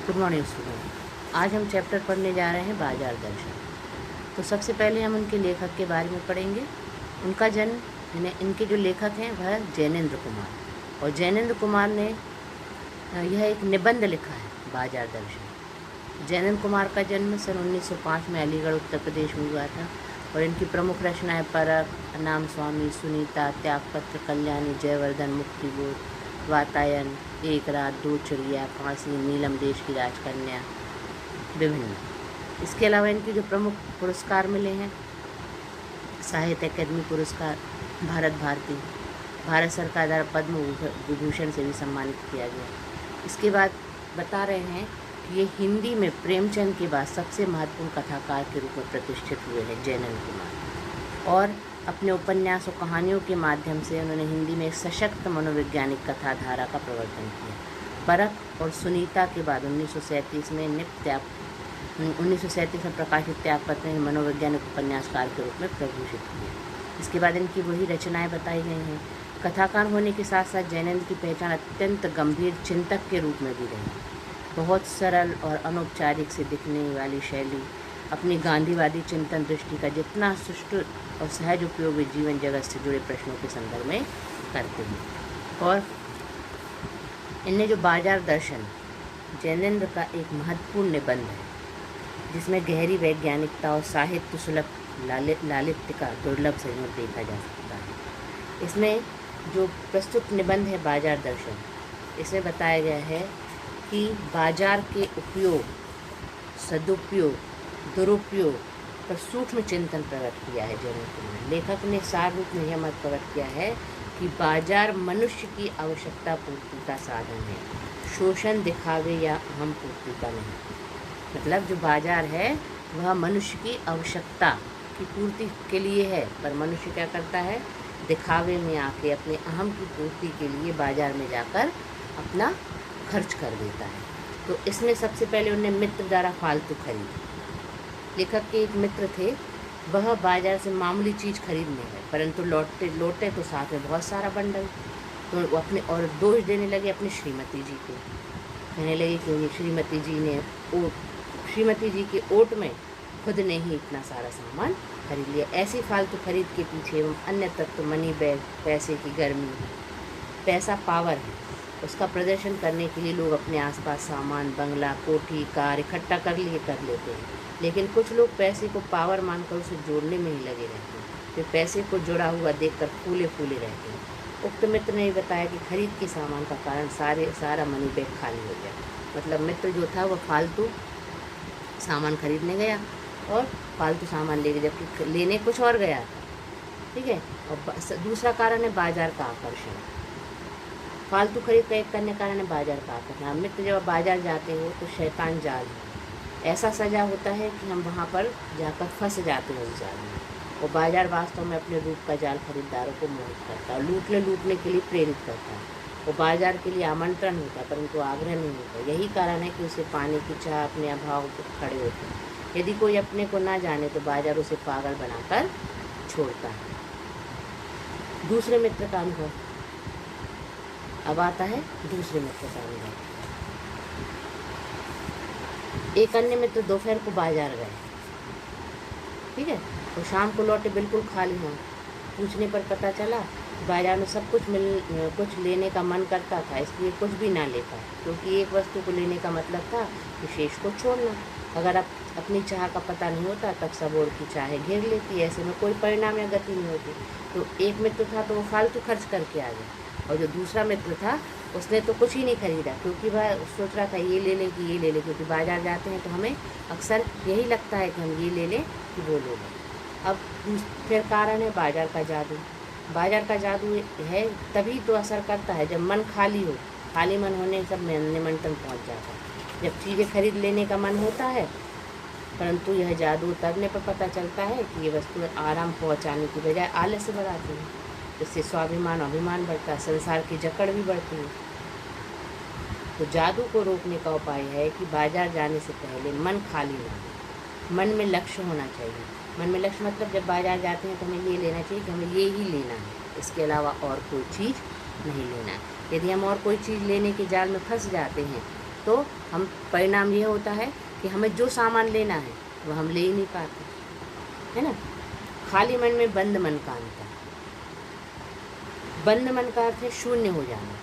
Good morning student. आज हम chapter पढ़ने जा रहे हैं बाजार दर्शन। तो सबसे पहले हम उनके लेखक के बारे में पढ़ेंगे। उनका जन्म इनके जो लेखक हैं वह जैनेंद्र कुमार, और जैनेंद्र कुमार ने यह एक निबंध लिखा है बाजार दर्शन। जैनेंद्र कुमार का जन्म सन 1905 में अलीगढ़ उत्तर प्रदेश में हुआ था, और इनकी प्रमुख रचनाएं परख, अनाम स्वामी, सुनीता, त्यागपत्र, कल्याणी, जयवर्धन, मुक्तिबोध, वातायन, एक रात, दो चिड़िया, फांसी, नीलम देश की राजकन्या, विभिन्न। इसके अलावा इनके जो प्रमुख पुरस्कार मिले हैं, साहित्य अकादमी पुरस्कार, भारत भारती, भारत सरकार द्वारा पद्म विभूषण से भी सम्मानित किया गया। इसके बाद बता रहे हैं कि ये हिंदी में प्रेमचंद के बाद सबसे महत्वपूर्ण कथाकार के रूप में प्रतिष्ठित हुए हैं जैनेंद्र कुमार, और अपने उपन्यास और कहानियों के माध्यम से उन्होंने हिंदी में एक सशक्त मनोवैज्ञानिक कथा धारा का प्रवर्तन किया। परख और सुनीता के बाद 1937 में प्रकाशित त्यागपत्र ने मनोवैज्ञानिक उपन्यासकार के रूप में प्रभूषित किया। इसके बाद इनकी वही रचनाएं बताई गई हैं। कथाकार होने के साथ साथ जैनेंद्र की पहचान अत्यंत गंभीर चिंतक के रूप में भी रही। बहुत सरल और अनौपचारिक से दिखने वाली शैली, अपनी गांधीवादी चिंतन दृष्टि का जितना सुष्ठु और सहज उपयोग वे जीवन जगत से जुड़े प्रश्नों के संदर्भ में करते हैं। और इनने जो बाजार दर्शन जैनेंद्र का एक महत्वपूर्ण निबंध है, जिसमें गहरी वैज्ञानिकता और साहित्य सुलभ लालित्य का दुर्लभ संयोग देखा जा सकता है। इसमें जो प्रस्तुत निबंध है बाजार दर्शन, इसमें बताया गया है कि बाजार के उपयोग, सदुपयोग, दुरुपयोग पर सूक्ष्म चिंतन प्रकट किया है जैनेंद्र कुमार। लेखक ने सार रूप में यह मत प्रकट किया है कि बाजार मनुष्य की आवश्यकता पूर्ति का साधन है, शोषण, दिखावे या अहम पूर्ति का नहीं। मतलब जो बाजार है वह मनुष्य की आवश्यकता की पूर्ति के लिए है, पर मनुष्य क्या करता है, दिखावे में आके अपने अहम की पूर्ति के लिए बाजार में जाकर अपना खर्च कर देता है। तो इसमें सबसे पहले उन्हें मित्र द्वारा फालतू खरीद। लेखक के एक मित्र थे, वह बाजार से मामूली चीज़ खरीदने गए, परंतु लौटे तो साथ में बहुत सारा बंडल। तो वो अपने और दोष देने लगे अपनी श्रीमती जी को। कहने लगे कि श्रीमती जी के ओट में खुद ने ही इतना सारा सामान खरीद लिया। ऐसी फालतू खरीद के पीछे एवं अन्य तत्व, मनी बैग, पैसे की गर्मी, पैसा पावर है, उसका प्रदर्शन करने के लिए लोग अपने आसपास सामान, बंगला, कोठी, कार इकट्ठा कर लेते हैं। लेकिन कुछ लोग पैसे को पावर मानकर उसे जोड़ने में ही लगे रहते हैं, फिर पैसे को जुड़ा हुआ देखकर फूले फूले रहते हैं। उक्त मित्र ने बताया कि खरीद के सामान का कारण सारा मनी बैग खाली हो गया। मतलब मित्र जो था वह फालतू सामान खरीदने गया और फालतू सामान लेके, जबकि लेने कुछ और गया था। ठीक है। और दूसरा कारण है बाजार का आकर्षण। फालतू खरीद करने का कारण है बाजार का आकर्षण। मित्र जब बाजार जाते हो तो शैतान जाल ऐसा सजा होता है कि हम वहाँ पर जाकर फंस जाते हैं उस जाल में। और बाजार वास्तव में अपने रूप का जाल खरीदारों को मोहित करता है, लूटने के लिए प्रेरित करता है। वो बाजार के लिए आमंत्रण होता है परंतु आग्रह नहीं होता। यही कारण है कि उसे पाने की चाह अपने अभाव पर खड़े होते हैं। यदि कोई अपने को ना जाने तो बाजार उसे पागल बनाकर छोड़ता है। दूसरे मित्र का अनुभव। अब आता है दूसरे मित्र का अनुभव। एक अन्य मित्र दोपहर को बाजार गए, ठीक है, और शाम को लौटे बिल्कुल खाली हों। पूछने पर पता चला बाजार में सब कुछ लेने का मन करता था, इसलिए कुछ भी ना ले पाए, क्योंकि एक वस्तु को लेने का मतलब था कि शेष को छोड़ना। अगर आप अपनी चाह का पता नहीं होता तब सब और की चाहें घेर लेती, ऐसे में कोई परिणाम या गति नहीं होती। तो एक मित्र था तो वो फालतू खर्च करके आ गया, और जो दूसरा मित्र था उसने तो कुछ ही नहीं खरीदा, क्योंकि वह सोच रहा था ये ले लें कि ये ले लें, क्योंकि बाजार जाते हैं तो हमें अक्सर यही लगता है कि हम ये ले लें कि वो ले लें। अब फिर कारण है बाजार का जादू। बाजार का जादू है तभी तो असर करता है जब मन खाली हो। खाली मन होने सब में निमंत्रण पहुंच जाता है। जब चीज़ें खरीद लेने का मन होता है, परंतु यह जादू उतरने पर पता चलता है कि ये वस्तु आराम पहुंचाने की बजाय आलस्य बढ़ाती है। इससे स्वाभिमान अभिमान बढ़ता है, संसार की जकड़ भी बढ़ती है। तो जादू को रोकने का उपाय है कि बाजार जाने से पहले मन खाली ना हो, मन में लक्ष्य होना चाहिए। मन में लक्ष्य मतलब जब बाजार जाते हैं तो हमें ये लेना चाहिए कि हमें ये ही लेना है, इसके अलावा और कोई चीज़ नहीं लेना है। यदि हम और कोई चीज़ लेने के जाल में फंस जाते हैं तो हम परिणाम ये होता है कि हमें जो सामान लेना है वो हम ले ही नहीं पाते, है ना। खाली मन में बंद मन का अंतर। बंद मन का अर्थ है शून्य हो जाना,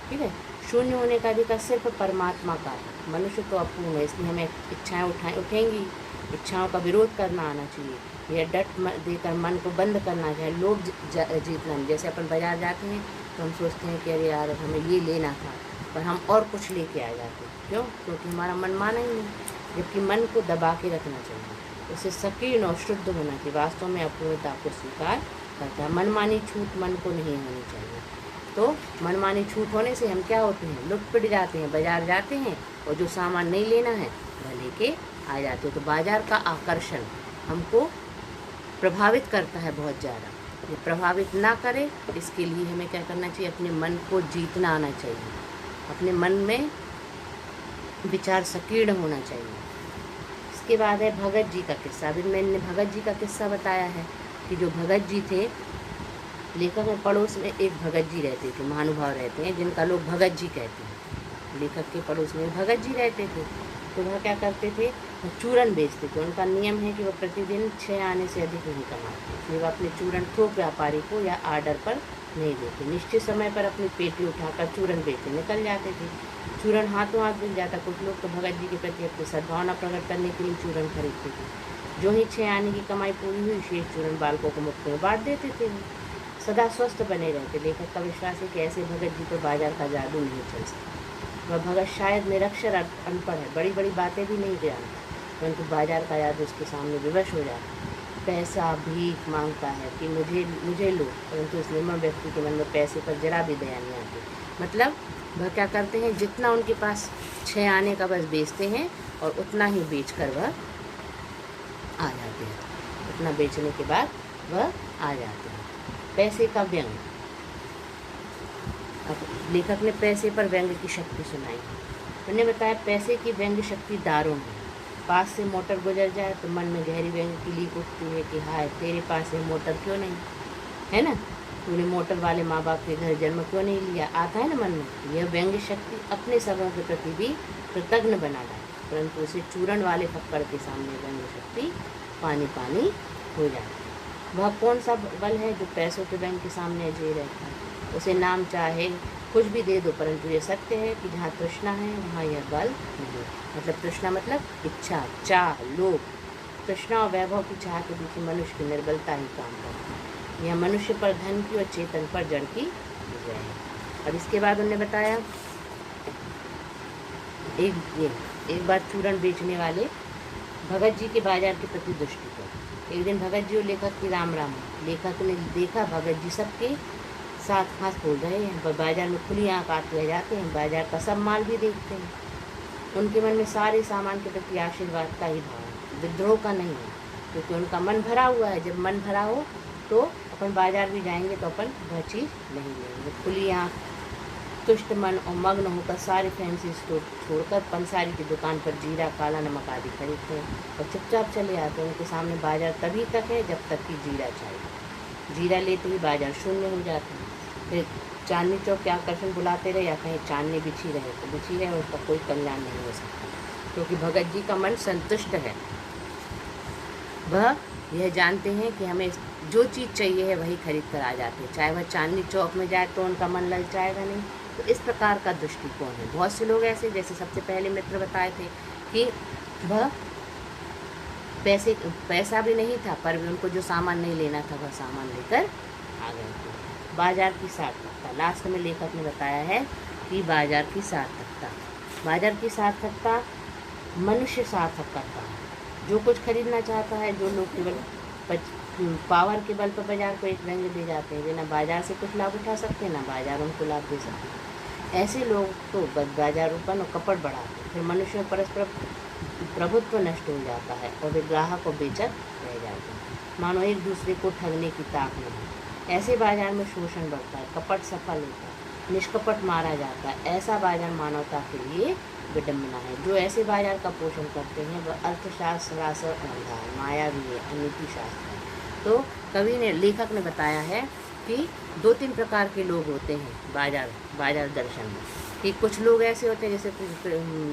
ठीक है। शून्य होने का अधिकार सिर्फ परमात्मा का है। मनुष्य तो अपूर्ण है, इसलिए हमें इच्छाएं उठेंगी, इच्छाओं का विरोध करना आना चाहिए, या डट देकर मन को बंद करना चाहिए, लोभ जीतना नहीं। जैसे अपन बाजार जाते हैं तो हम सोचते हैं कि अरे यार हमें ये लेना था, पर हम और कुछ लेके आ जाते हैं। क्यों? क्योंकि हमारा मन माना ही नहीं। जबकि मन को दबा के रखना चाहिए, उसे संकीर्ण और शुद्ध होना चाहिए, वास्तव में अपूर्णता को स्वीकार करता है। मनमानी छूट मन को नहीं होनी चाहिए। तो मनमानी छूट होने से हम क्या होते हैं, लुट पिट जाते हैं, बाजार जाते हैं और जो सामान नहीं लेना है वह लेके आ जाते हैं। तो बाजार का आकर्षण हमको प्रभावित करता है बहुत ज़्यादा। ये प्रभावित ना करे इसके लिए हमें क्या करना चाहिए, अपने मन को जीतना आना चाहिए, अपने मन में विचार संकीर्ण होना चाहिए। इसके बाद है भगत जी का किस्सा। अभी मैंने भगत जी का किस्सा बताया है कि जो भगत जी थे, लेखक में पड़ोस में एक भगत जी रहते थे, महानुभाव रहते हैं जिनका लोग भगत जी कहते हैं। लेखक के पड़ोस में भगत जी रहते थे, तो वह क्या करते थे, चूरन बेचते थे। उनका नियम है कि वह प्रतिदिन 6 आने से अधिक नहीं कमाते, इसलिए वह अपने चूरन थोक व्यापारी को या आर्डर पर नहीं देते। निश्चित समय पर अपनी पेटी उठाकर चूरन बेचने निकल जाते थे। चूरन हाथों हाथ मिल जाता। कुछ लोग तो भगत जी के प्रति अपनी सद्भावना प्रकट करने के लिए चूरन खरीदते थे। जो ही 6 आने की कमाई पूरी हुई, शेष चूरन बालकों को मुफ्त में बांट देते थे। सदा स्वस्थ बने रहते। लेखक का विश्वास है कि ऐसे भगत जी पर बाजार का जादू नहीं चल सकता। वह भगत शायद निरक्षर अनपढ़ है, बड़ी बड़ी बातें भी नहीं जानता, परंतु बाजार का जादू उसके सामने विवश हो जाता है। पैसा भीख मांगता है कि मुझे लो, परंतु इस निर्मम व्यक्ति के मन में पैसे पर जरा भी दया नहीं आती। मतलब वह क्या करते हैं, जितना उनके पास 6 आने का बस बेचते हैं और उतना ही बेचकर वह आ जाते हैं। उतना बेचने के बाद वह आ जाते हैं। पैसे का व्यंग। अब लेखक ने पैसे पर व्यंग की शक्ति सुनाई। उन्होंने बताया पैसे की व्यंग शक्ति दारुण है। पास से मोटर गुजर जाए तो मन में गहरी व्यंग की लीक उठती है कि हाय तेरे पास ये मोटर क्यों नहीं, है ना, तूने मोटर वाले माँ बाप के घर जन्म क्यों नहीं लिया, आता है ना मन में। यह व्यंग शक्ति अपने सबों के प्रति भी कृतज्ञ बना लाए, परंतु उसे चूरण वाले फक्कड़ के सामने व्यंग शक्ति पानी पानी हो जाती है। वह कौन सा बल है जो पैसों के व्यंग के सामने अजय रहता है। उसे नाम चाहे कुछ भी दे दो, परंतु ये सत्य है कि जहाँ तृष्णा है वहाँ यह बल नहीं। मतलब तृष्णा मतलब इच्छा, चाह, लोभ। तृष्णा और वैभव की चाह के पीछे मनुष्य की निर्बलता ही काम करती है। यह मनुष्य पर धन की और चेतन पर जड़ की विजय है। और इसके बाद उन्होंने बताया एक बार चूरण बेचने वाले भगत जी के बाजार के प्रति दृष्टिकोण। एक दिन भगत जी और लेखक की राम राम। लेखक ने देखा भगत जी सबके साथ हाथ खोल रहे हैं, बाजार में खुली आँख आते जाते हैं, बाजार का सब माल भी देखते हैं। उनके मन में सारे सामान के प्रति आशीर्वाद का ही भाव है, विद्रोह का नहीं है, क्योंकि उनका मन भरा हुआ है। जब मन भरा हो तो अपन बाजार भी जाएंगे तो अपन वह चीज़ नहीं लेंगे। खुली आँख, तुष्ट मन और मग्न होकर सारे फैंसी स्टोर छोड़कर पंसारी की दुकान पर जीरा, काला नमक आदि खरीदते हैं और चुपचाप चले आते हैं। उनके सामने बाजार तभी तक है जब तक कि जीरा चाहिए। जीरा लेते ही बाजार शून्य हो जाता है। फिर चांदनी चौक के आकर्षण बुलाते रहे या कहीं चांदनी बिछी रहे तो बिछी रहे, उसका कोई कल्याण नहीं हो सकता, क्योंकि भगत जी का मन संतुष्ट है। वह यह जानते हैं कि हमें जो चीज़ चाहिए है वही खरीद कर आ जाते हैं, चाहे वह चांदनी चौक में जाए तो उनका मन ललचाएगा नहीं। तो इस प्रकार का दृष्टिकोण है। बहुत से लोग ऐसे, जैसे सबसे पहले मित्र बताए थे कि वह पैसा भी नहीं था पर भी उनको जो सामान नहीं लेना था वह सामान लेकर आ गए थे। बाजार की सार्थकता। लास्ट में लेखक ने बताया है कि बाजार की सार्थकता मनुष्य सार्थक करता है। जो कुछ खरीदना चाहता है, जो लोग केवल पावर के बल पर बाजार को एक व्यंग दे जाते हैं, वे ना बाजार से कुछ लाभ उठा सकते ना बाजार उनको लाभ दे सकते। ऐसे लोग तो बाजारूपन और कपट बढ़ाते हैं, फिर मनुष्य में परस्पर प्रभुत्व नष्ट हो जाता है और वे ग्राहक और बेचत रह जाते हैं, मानो एक दूसरे को ठगने की ताक नहीं। ऐसे बाजार में शोषण बढ़ता है, कपट सफल होता है, निष्कपट मारा जाता है। ऐसा बाजार मानवता के लिए विडम्बना है। जो ऐसे बाजार का पोषण करते हैं वह अर्थशास्त्र सरासर अंधा है, माया भी है, अनीति शास्त्र है। तो कवि ने, लेखक ने बताया है कि 2-3 प्रकार के लोग होते हैं बाजार दर्शन में। कि कुछ लोग ऐसे होते हैं, जैसे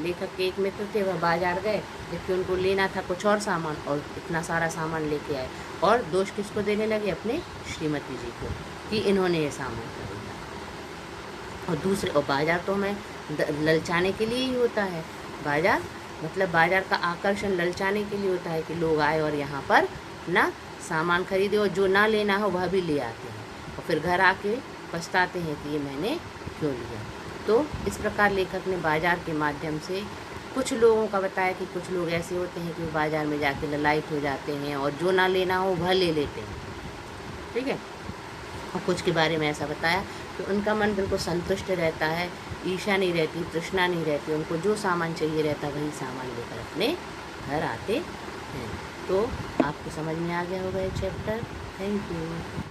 लेखक के एक मित्र थे, वह बाजार गए जबकि उनको लेना था कुछ और सामान और इतना सारा सामान लेके आए, और दोष किसको देने लगे? अपने श्रीमती जी को, कि इन्होंने ये सामान खरीदा। और दूसरे, और बाजार तो हमें ललचाने के लिए ही होता है। बाजार मतलब बाजार का आकर्षण ललचाने के लिए होता है कि लोग आए और यहाँ पर ना सामान खरीदे, और जो ना लेना हो वह भी ले आते हैं और फिर घर आके पछताते हैं कि ये मैंने क्यों लिया। तो इस प्रकार लेखक ने बाजार के माध्यम से कुछ लोगों का बताया कि कुछ लोग ऐसे होते हैं कि वो बाजार में जाके ललायत हो जाते हैं और जो ना लेना हो वह ले लेते हैं, ठीक है। और कुछ के बारे में ऐसा बताया कि उनका मन बिल्कुल संतुष्ट रहता है, ईर्ष्या नहीं रहती, तृष्णा नहीं रहती, उनको जो सामान चाहिए रहता वही सामान लेकर अपने घर आते हैं। तो आपको समझ में आ गया होगा ये चैप्टर। Thank you.